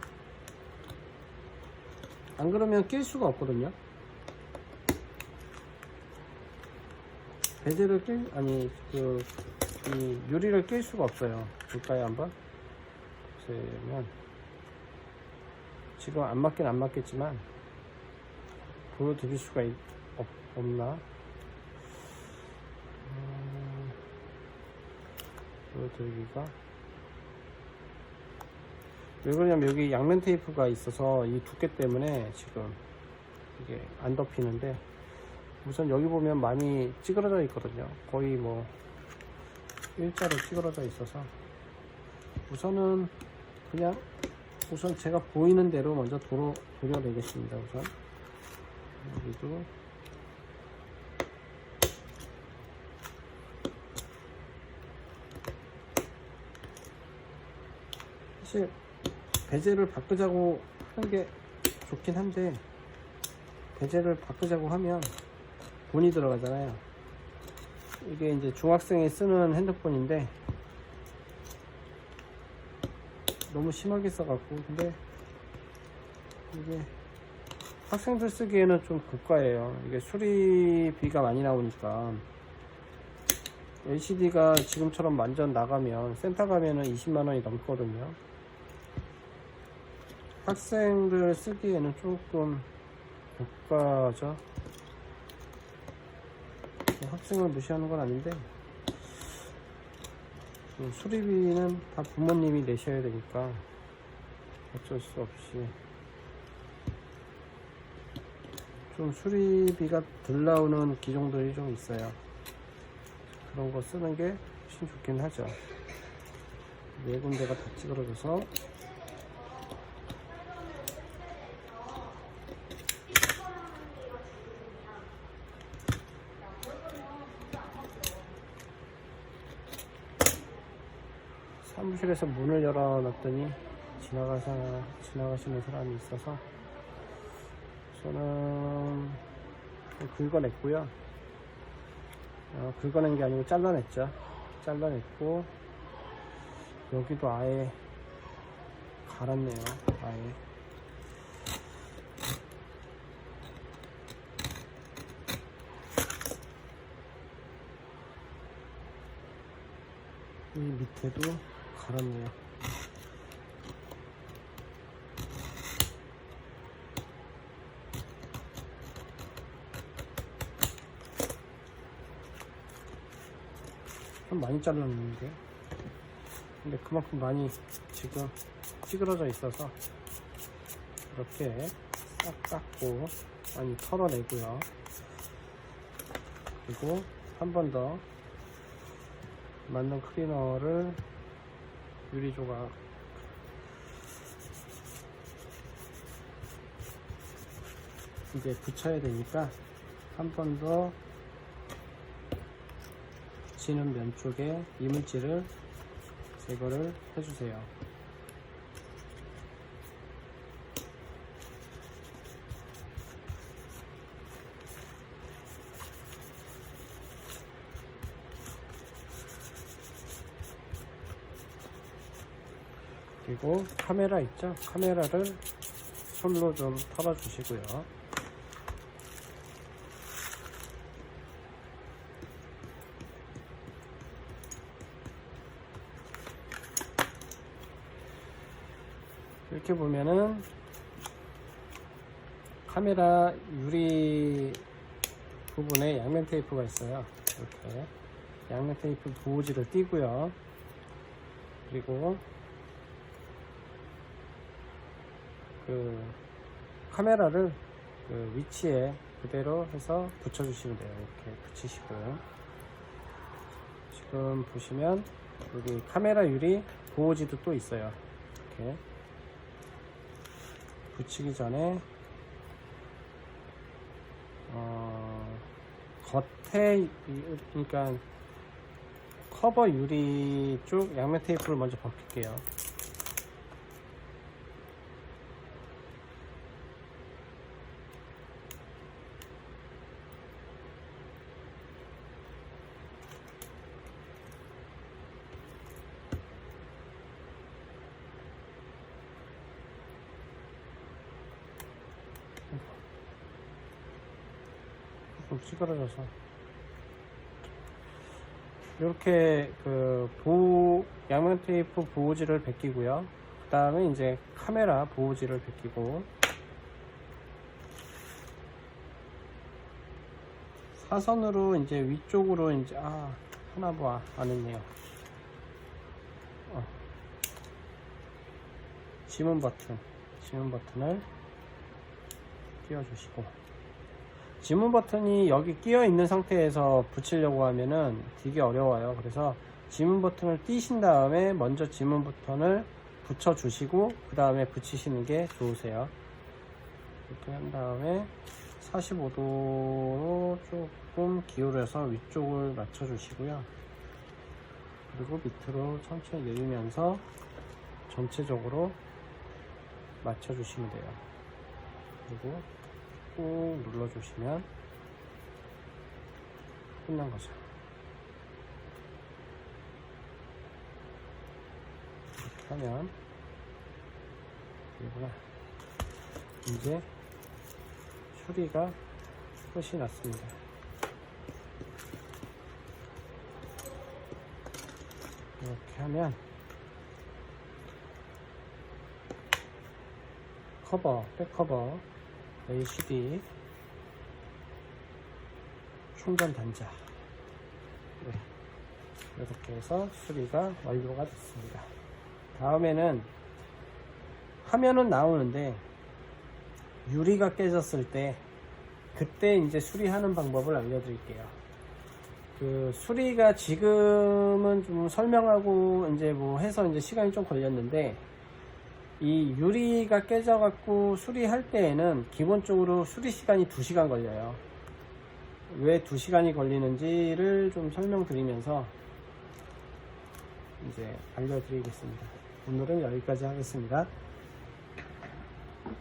안 그러면 낄 수가 없거든요. 베젤을 이 유리를 낄 수가 없어요. 볼까요 한번? 보시면 지금 안 맞긴 안 맞겠지만 보여드릴 수가 없나? 보여드리기가 왜 그러냐면 여기 양면 테이프가 있어서 이 두께 때문에 지금 이게 안 덮이는데, 우선 여기 보면 많이 찌그러져 있거든요. 거의 뭐 일자로 찌그러져 있어서 우선 제가 보이는 대로 먼저 도려내겠습니다. 우선 여기도 사실 베젤을 바꾸자고 하는 게 좋긴 한데, 베젤을 바꾸자고 하면 돈이 들어가잖아요. 이게 이제 중학생이 쓰는 핸드폰인데 너무 심하게 써갖고, 근데 이게 학생들 쓰기에는 좀 고가예요. 이게 수리비가 많이 나오니까. LCD가 지금처럼 완전 나가면 센터 가면은 20만원이 넘거든요. 학생들 쓰기에는 조금 고가죠. 학생을 무시하는 건 아닌데 수리비는 다 부모님이 내셔야 되니까 어쩔 수 없이 좀 수리비가 덜 나오는 기종들이 좀 있어요. 그런 거 쓰는 게 훨씬 좋긴 하죠. 네 군데가 다 찌그러져서 사무실에서 문을 열어놨더니 지나가시는 사람이 있어서 저는 긁어냈고요. 긁어낸 게 아니고 잘라냈죠. 잘라냈고 여기도 아예 갈았네요. 아예. 이 밑에도 갈았네요. 좀 많이 잘랐는데 근데 그만큼 많이 지금 찌그러져 있어서 이렇게 싹 깎고 많이 털어내고요. 그리고 한 번 더 맞는 클리너를 유리 조각 이제 붙여야 되니까 한 번 더 붙이는 면 쪽에 이물질을 제거를 해주세요. 그리고 카메라 있죠? 카메라를 솔로 좀 털어 주시고요. 이렇게 보면은 카메라 유리 부분에 양면 테이프가 있어요. 이렇게 양면 테이프 보호지를 띄고요. 그리고 그 카메라를 그 위치에 그대로 해서 붙여주시면 돼요. 이렇게 붙이시고 지금 보시면 여기 카메라 유리 보호지도 또 있어요. 이렇게 붙이기 전에 겉에 그러니까 커버 유리 쪽 양면 테이프를 먼저 벗길게요. 좀 찌그러져서 이렇게 그 양면 테이프 보호지를 벗기고요. 그 다음에 이제 카메라 보호지를 벗기고 사선으로 이제 위쪽으로 이제 하나 봐 안 했네요. 지문 버튼을 끼워 주시고 지문 버튼이 여기 끼어 있는 상태에서 붙이려고 하면은 되게 어려워요. 그래서 지문 버튼을 띄신 다음에 먼저 지문 버튼을 붙여 주시고 그 다음에 붙이시는 게 좋으세요. 이렇게 한 다음에 45도로 조금 기울여서 위쪽을 맞춰 주시고요. 그리고 밑으로 천천히 내리면서 전체적으로 맞춰 주시면 돼요. 그리고 꾹 눌러주시면 끝난 거죠. 이렇게 하면 되구나. 이제 소리가 훨씬 낫습니다. 이렇게 하면 커버, 백커버, LCD 충전 단자, 네, 이렇게 해서 수리가 완료가 됐습니다. 다음에는 화면은 나오는데 유리가 깨졌을 때 그때 이제 수리하는 방법을 알려드릴게요. 그 수리가 지금은 좀 설명하고 이제 뭐 해서 이제 시간이 좀 걸렸는데, 이 유리가 깨져 갖고 수리할 때에는 기본적으로 수리 시간이 2시간 걸려요. 왜 2시간이 걸리는지를 좀 설명드리면서 이제 알려드리겠습니다. 오늘은 여기까지 하겠습니다.